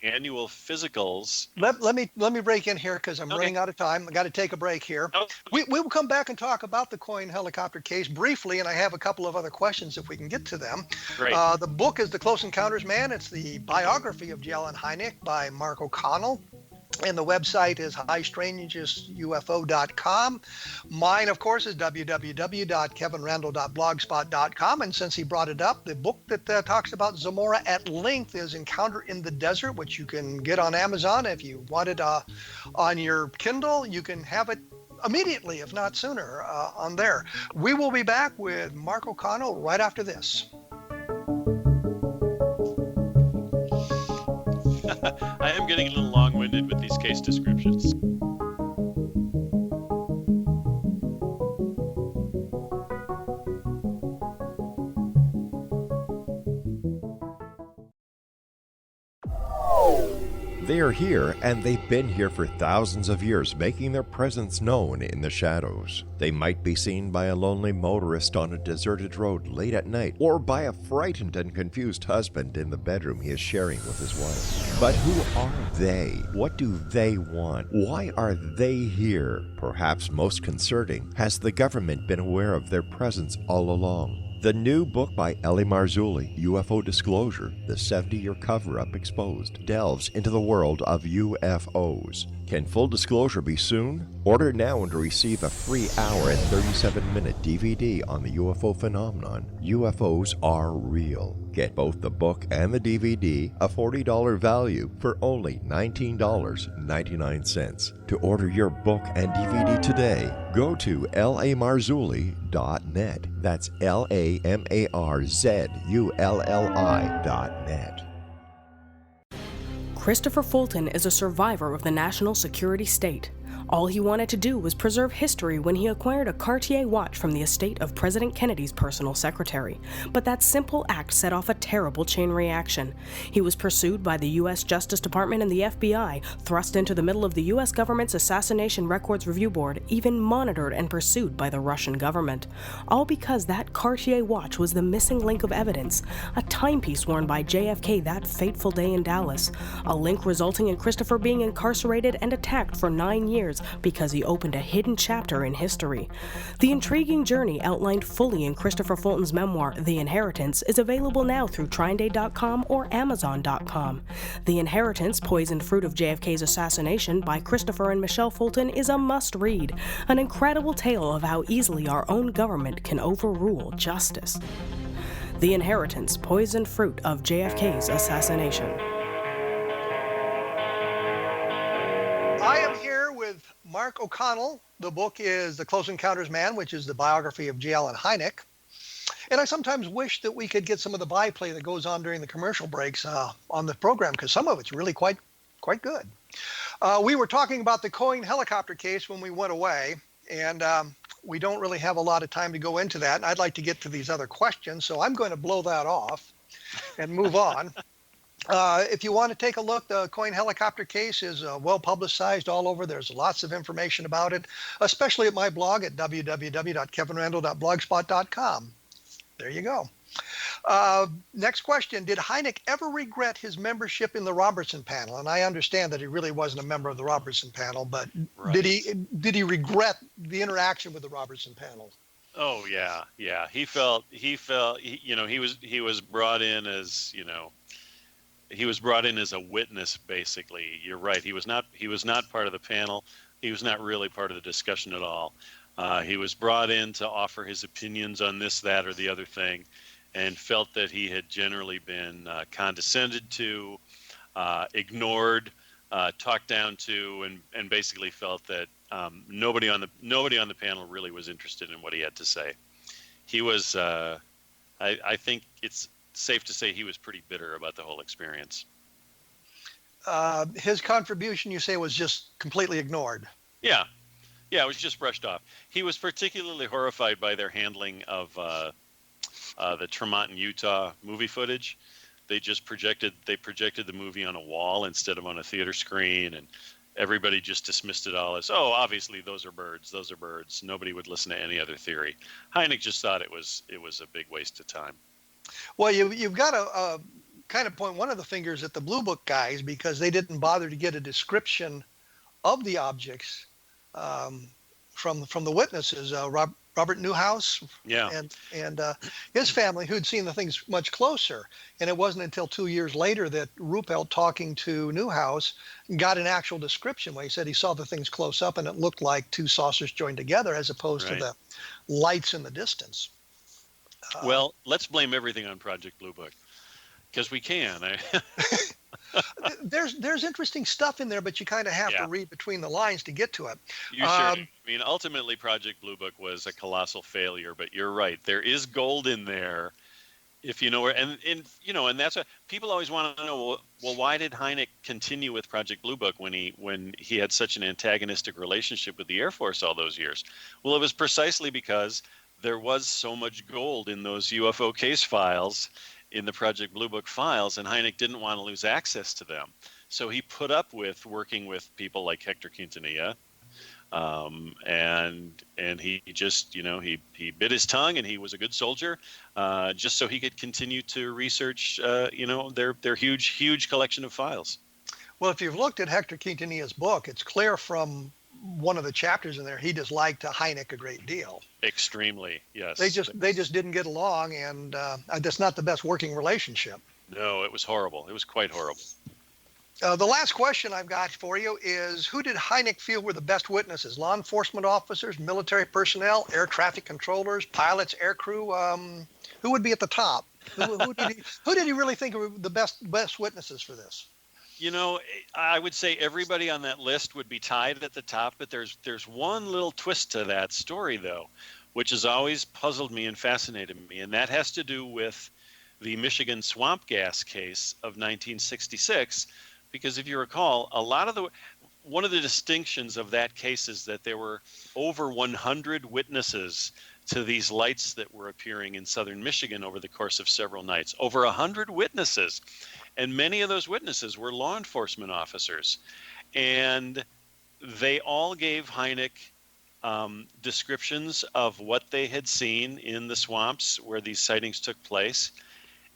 annual physicals. Let me break in here, because I'm running out of time. I got to take a break here. We will come back and talk about the Coyne helicopter case briefly, and I have a couple of other questions if we can get to them. Great. The book is The Close Encounters Man. It's the biography of J. Allen Hynek by Mark O'Connell. And the website is highstrangeustufo.com. Mine, of course, is www.kevinrandle.blogspot.com. And since he brought it up, the book that talks about Zamora at length is Encounter in the Desert, which you can get on Amazon. If you want it on your Kindle, you can have it immediately, if not sooner, on there. We will be back with Mark O'Connell right after this. I am getting a little long-winded with these case descriptions. They are here, and they've been here for thousands of years, making their presence known in the shadows. They might be seen by a lonely motorist on a deserted road late at night, or by a frightened and confused husband in the bedroom he is sharing with his wife. But who are they? What do they want? Why are they here? Perhaps most concerning, has the government been aware of their presence all along? The new book by L.A. Marzulli, UFO Disclosure, the 70-year cover-up exposed, delves into the world of UFOs. Can full disclosure be soon? Order now and receive a free hour and 37-minute DVD on the UFO phenomenon. UFOs are real. Get both the book and the DVD, a $40 value, for only $19.99. To order your book and DVD today, go to lamarzulli.net. That's LAMARZULLI.net. Christopher Fulton is a survivor of the national security state. All he wanted to do was preserve history when he acquired a Cartier watch from the estate of President Kennedy's personal secretary. But that simple act set off a terrible chain reaction. He was pursued by the U.S. Justice Department and the FBI, thrust into the middle of the U.S. government's Assassination Records Review Board, even monitored and pursued by the Russian government. All because that Cartier watch was the missing link of evidence, a timepiece worn by JFK that fateful day in Dallas, a link resulting in Christopher being incarcerated and attacked for 9 years because he opened a hidden chapter in history. The intriguing journey outlined fully in Christopher Fulton's memoir, The Inheritance, is available now through TrineDay.com or Amazon.com. The Inheritance, Poisoned Fruit of JFK's Assassination by Christopher and Michelle Fulton is a must-read, an incredible tale of how easily our own government can overrule justice. The Inheritance, Poisoned Fruit of JFK's Assassination. I am here with Mark O'Connell. The book is The Close Encounters Man, which is the biography of J. Allen Hynek. And I sometimes wish that we could get some of the byplay that goes on during the commercial breaks on the program, because some of it's really quite good. We were talking about the Cohen helicopter case when we went away, and we don't really have a lot of time to go into that. And I'd like to get to these other questions, so I'm going to blow that off and move on. If you want to take a look, the Cohen helicopter case is well publicized all over. There's lots of information about it, especially at my blog at www.kevinrandle.blogspot.com. There you go. Next question. Did Hynek ever regret his membership in the Robertson panel? And I understand that he really wasn't a member of the Robertson panel, but right. Did he regret the interaction with the Robertson panel? Oh yeah. He was brought in as, he was brought in as a witness, basically. You're right. He was not part of the panel. He was not really part of the discussion at all. He was brought in to offer his opinions on this, that, or the other thing, and felt that he had generally been condescended to, ignored, talked down to, and basically felt that nobody on the panel really was interested in what he had to say. He was, I think it's safe to say, he was pretty bitter about the whole experience. His contribution, you say, was just completely ignored. Yeah, it was just brushed off. He was particularly horrified by their handling of the Tremonton, Utah movie footage. They projected the movie on a wall instead of on a theater screen, and everybody just dismissed it all as, oh, obviously those are birds. Nobody would listen to any other theory. Hynek just thought it was a big waste of time. Well, you've got to kind of point one of the fingers at the Blue Book guys, because they didn't bother to get a description of the objects from the witnesses. Robert Newhouse, and his family, who'd seen the things much closer. And it wasn't until 2 years later that Ruppelt, talking to Newhouse, got an actual description where he said he saw the things close up and it looked like two saucers joined together, as opposed to the lights in the distance. Well, let's blame everything on Project Blue Book, because we can. There's interesting stuff in there, but you kind of have to read between the lines to get to it. You sure do. I mean, ultimately, Project Blue Book was a colossal failure, but you're right. There is gold in there, if you know where. And that's what people always want to know. Well, why did Hynek continue with Project Blue Book when he had such an antagonistic relationship with the Air Force all those years? Well, it was precisely because there was so much gold in those UFO case files, in the Project Blue Book files, and Hynek didn't want to lose access to them. So he put up with working with people like Hector Quintanilla, and he just, he bit his tongue, and he was a good soldier, just so he could continue to research, their huge collection of files. Well, if you've looked at Hector Quintanilla's book, it's clear from one of the chapters in there, he disliked Hynek a great deal. Extremely, yes. They just didn't get along, and that's not the best working relationship. No, it was horrible. It was quite horrible. The last question I've got for you is, who did Hynek feel were the best witnesses? Law enforcement officers, military personnel, air traffic controllers, pilots, aircrew? Who would be at the top? Who did he really think were the best witnesses for this? I would say everybody on that list would be tied at the top, but there's one little twist to that story, though, which has always puzzled me and fascinated me, and that has to do with the Michigan swamp gas case of 1966, because if you recall, one of the distinctions of that case is that there were over 100 witnesses to these lights that were appearing in southern Michigan over the course of several nights. Over 100 witnesses. And many of those witnesses were law enforcement officers. And they all gave Hynek descriptions of what they had seen in the swamps where these sightings took place.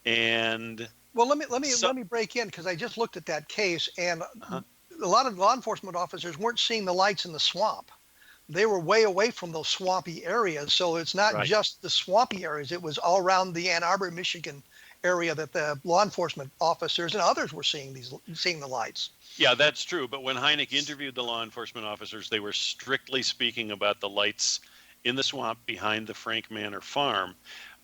And well, let me break in, because I just looked at that case, and a lot of law enforcement officers weren't seeing the lights in the swamp. They were way away from those swampy areas. So it's not just the swampy areas. It was all around the Ann Arbor, Michigan area that the law enforcement officers and others were seeing the lights. Yeah, that's true. But when Hynek interviewed the law enforcement officers, they were strictly speaking about the lights in the swamp behind the Frank Manor farm.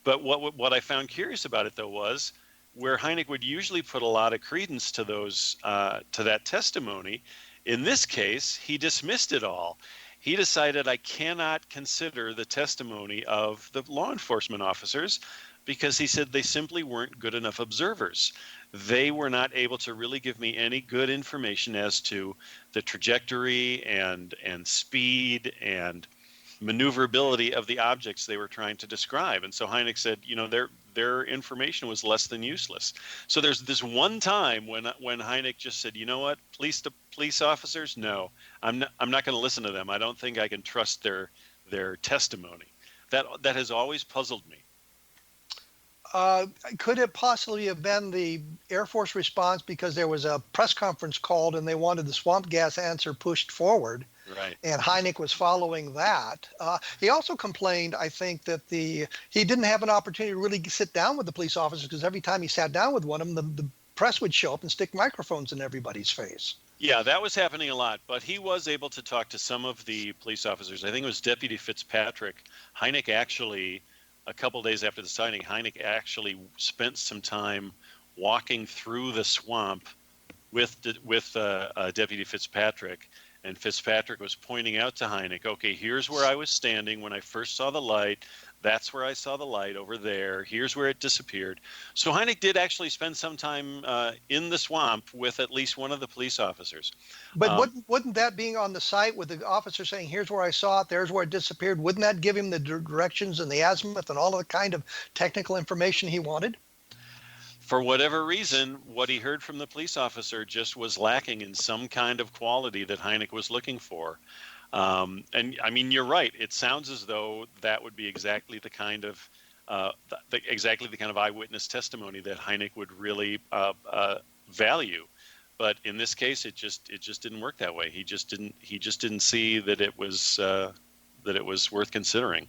But what I found curious about it, though, was where Hynek would usually put a lot of credence to those to that testimony. In this case, he dismissed it all. He decided, I cannot consider the testimony of the law enforcement officers, because he said they simply weren't good enough observers. They were not able to really give me any good information as to the trajectory and speed and maneuverability of the objects they were trying to describe. And so Hynek said, their information was less than useless. So there's this one time when Hynek just said, you know what, police officers, no, I'm not going to listen to them. I don't think I can trust their testimony. That has always puzzled me. Could it possibly have been the Air Force response because there was a press conference called and they wanted the swamp gas answer pushed forward? Right. And Hynek was following that. He also complained, I think, that he didn't have an opportunity to really sit down with the police officers, because every time he sat down with one of them, the press would show up and stick microphones in everybody's face. Yeah, that was happening a lot, but he was able to talk to some of the police officers. I think it was Deputy Fitzpatrick. Hynek actually, a couple days after the sighting, Hynek actually spent some time walking through the swamp with Deputy Fitzpatrick. And Fitzpatrick was pointing out to Hynek, okay, here's where I was standing when I first saw the light. That's where I saw the light over there. Here's where it disappeared. So Hynek did actually spend some time in the swamp with at least one of the police officers. But wouldn't that being on the site with the officer saying, here's where I saw it, there's where it disappeared, wouldn't that give him the directions and the azimuth and all of the kind of technical information he wanted? For whatever reason, what he heard from the police officer just was lacking in some kind of quality that Hynek was looking for. And I mean, you're right. It sounds as though that would be exactly the kind of eyewitness testimony that Hynek would really value. But in this case, it just didn't work that way. He just didn't see that it was worth considering.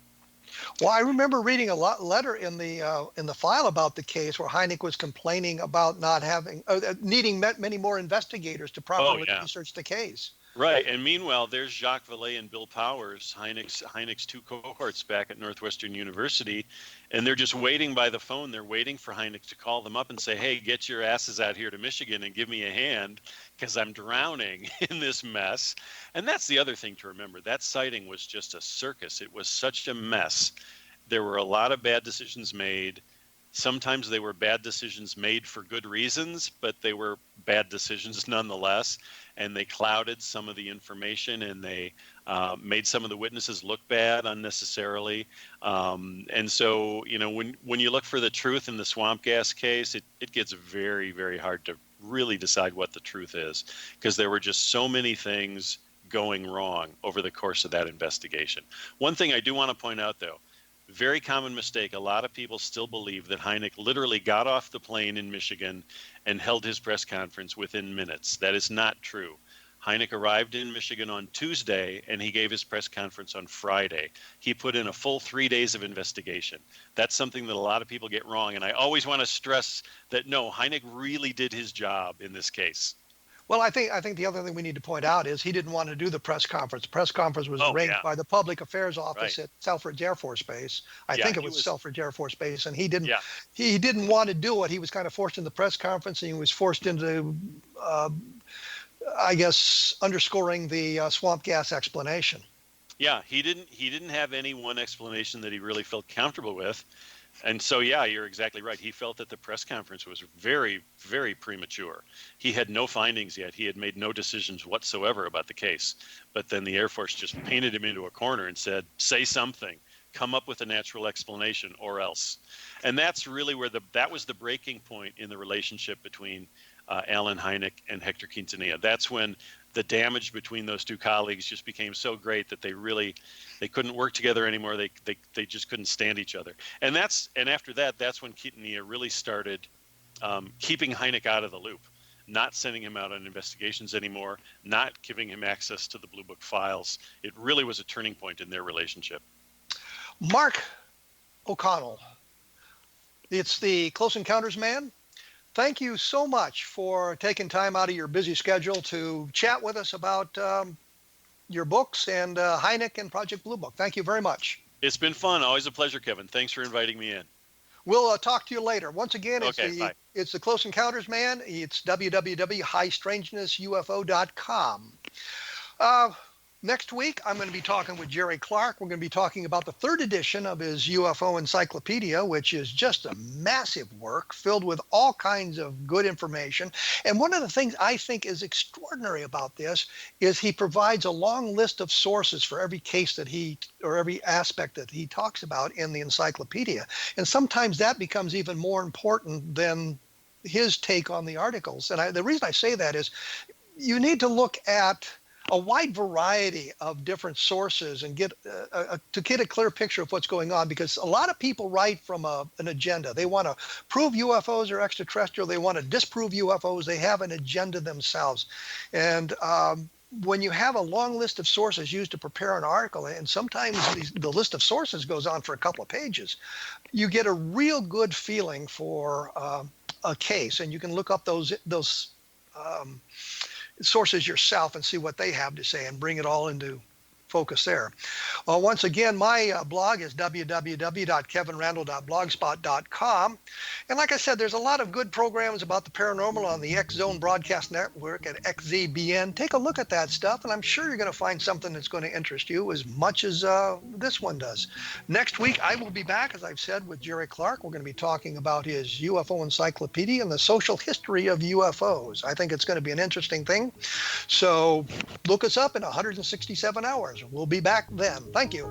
Well, I remember reading a letter in the file about the case where Hynek was complaining about not having needing many more investigators to properly research the case. Right, and meanwhile, there's Jacques Vallée and Bill Powers, Hynek's two cohorts back at Northwestern University, and they're just waiting by the phone. They're waiting for Hynek to call them up and say, hey, get your asses out here to Michigan and give me a hand, because I'm drowning in this mess. And that's the other thing to remember. That sighting was just a circus. It was such a mess. There were a lot of bad decisions made. Sometimes they were bad decisions made for good reasons, but they were bad decisions nonetheless. And they clouded some of the information, and they made some of the witnesses look bad unnecessarily. And so, when you look for the truth in the swamp gas case, it gets very, very hard to really decide what the truth is, because there were just so many things going wrong over the course of that investigation. One thing I do want to point out, though, very common mistake. A lot of people still believe that Hynek literally got off the plane in Michigan and held his press conference within minutes. That is not true. Hynek arrived in Michigan on Tuesday, and he gave his press conference on Friday. He put in a full 3 days of investigation. That's something that a lot of people get wrong, and I always want to stress that, no, Hynek really did his job in this case. Well, I think the other thing we need to point out is he didn't want to do the press conference. The press conference was arranged by the Public Affairs Office at Selfridge Air Force Base. I think it was Selfridge Air Force Base, and he didn't want to do it. He was kind of forced into the press conference, and he was forced into, I guess, underscoring the swamp gas explanation. Yeah, he didn't have any one explanation that he really felt comfortable with. And so, yeah, you're exactly right. He felt that the press conference was very, very premature. He had no findings yet. He had made no decisions whatsoever about the case. But then the Air Force just painted him into a corner and said, say something, come up with a natural explanation or else. And that's really where that was the breaking point in the relationship between Alan Hynek and Hector Quintanilla. That's when the damage between those two colleagues just became so great that they couldn't work together anymore. They just couldn't stand each other. And after that, that's when Quintanilla really started keeping Hynek out of the loop, not sending him out on investigations anymore, not giving him access to the Blue Book files. It really was a turning point in their relationship. Mark O'Connell, it's the Close Encounters man. Thank you so much for taking time out of your busy schedule to chat with us about your books and Hynek and Project Blue Book. Thank you very much. It's been fun. Always a pleasure, Kevin. Thanks for inviting me in. We'll talk to you later. Once again, Bye. It's the Close Encounters man. It's www.highstrangenessufo.com. Next week, I'm going to be talking with Jerry Clark. We're going to be talking about the third edition of his UFO Encyclopedia, which is just a massive work filled with all kinds of good information. And one of the things I think is extraordinary about this is he provides a long list of sources for every case or every aspect that he talks about in the encyclopedia. And sometimes that becomes even more important than his take on the articles. And the reason I say that is you need to look at a wide variety of different sources and get a clear picture of what's going on, because a lot of people write from an agenda. They want to prove UFOs are extraterrestrial. They want to disprove UFOs. They have an agenda themselves. And when you have a long list of sources used to prepare an article, and sometimes the list of sources goes on for a couple of pages, you get a real good feeling for a case, and you can look up those sources yourself and see what they have to say and bring it all into focus there. Once again, my blog is www.kevinrandle.blogspot.com. And like I said, there's a lot of good programs about the paranormal on the X Zone Broadcast Network at XZBN. Take a look at that stuff, and I'm sure you're going to find something that's going to interest you as much as this one does. Next week, I will be back, as I've said, with Jerry Clark. We're going to be talking about his UFO Encyclopedia and the social history of UFOs. I think it's going to be an interesting thing. So look us up in 167 hours. We'll be back then. Thank you.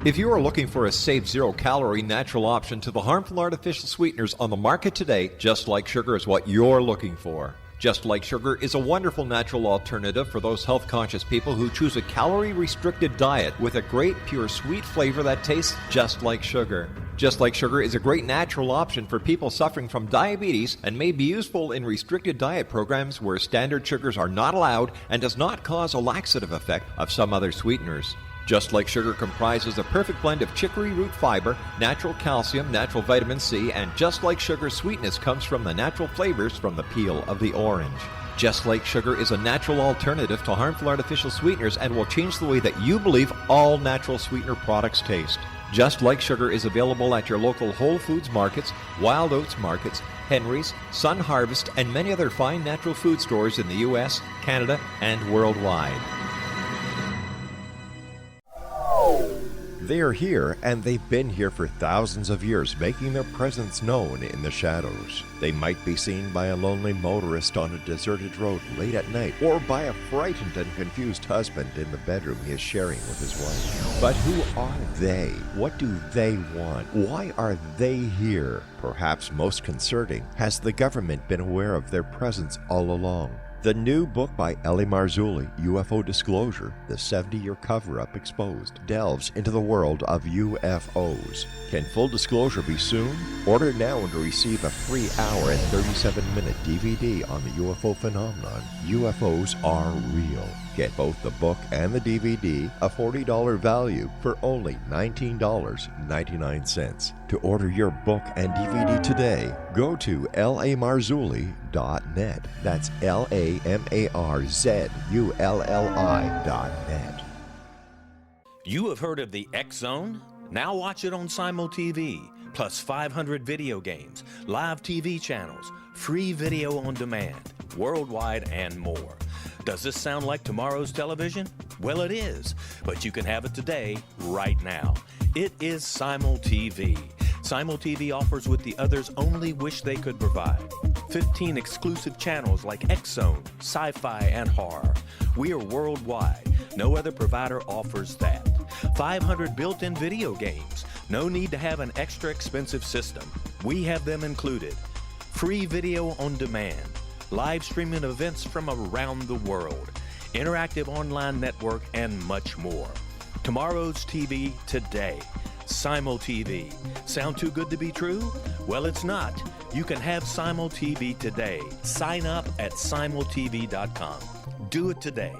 If you are looking for a safe, zero-calorie natural option to the harmful artificial sweeteners on the market today, Just Like Sugar is what you're looking for. Just Like Sugar is a wonderful natural alternative for those health-conscious people who choose a calorie-restricted diet with a great, pure, sweet flavor that tastes just like sugar. Just Like Sugar is a great natural option for people suffering from diabetes and may be useful in restricted diet programs where standard sugars are not allowed and does not cause a laxative effect of some other sweeteners. Just Like Sugar comprises a perfect blend of chicory root fiber, natural calcium, natural vitamin C, and Just Like Sugar's sweetness comes from the natural flavors from the peel of the orange. Just Like Sugar is a natural alternative to harmful artificial sweeteners and will change the way that you believe all natural sweetener products taste. Just Like Sugar is available at your local Whole Foods markets, Wild Oats markets, Henry's, Sun Harvest, and many other fine natural food stores in the U.S., Canada, and worldwide. They are here, and they've been here for thousands of years, making their presence known in the shadows. They might be seen by a lonely motorist on a deserted road late at night, or by a frightened and confused husband in the bedroom he is sharing with his wife. But who are they? What do they want? Why are they here? Perhaps most concerning, has the government been aware of their presence all along? The new book by Eli Marzulli, UFO Disclosure, the 70-year cover-up exposed, delves into the world of UFOs. Can full disclosure be soon? Order now and receive a free hour and 37-minute DVD on the UFO phenomenon. UFOs are real. Get both the book and the DVD, a $40 value, for only $19.99. To order your book and DVD today, go to lamarzulli.net. That's LAMARZULLI.net. You have heard of the X Zone? Now watch it on Simul TV, plus 500 video games, live TV channels, free video on demand, worldwide, and more. Does this sound like tomorrow's television? Well, it is, but you can have it today, right now. It is Simul TV. Simul TV offers what the others only wish they could provide. 15 exclusive channels like X Zone, sci-fi, and horror. We are worldwide. No other provider offers that. 500 built-in video games. No need to have an extra expensive system. We have them included. Free video on demand. Live streaming events from around the world. Interactive online network, and much more. Tomorrow's TV today. Simul TV. Sound too good to be true? Well, it's not. You can have Simul TV today. Sign up at simultv.com. Do it today.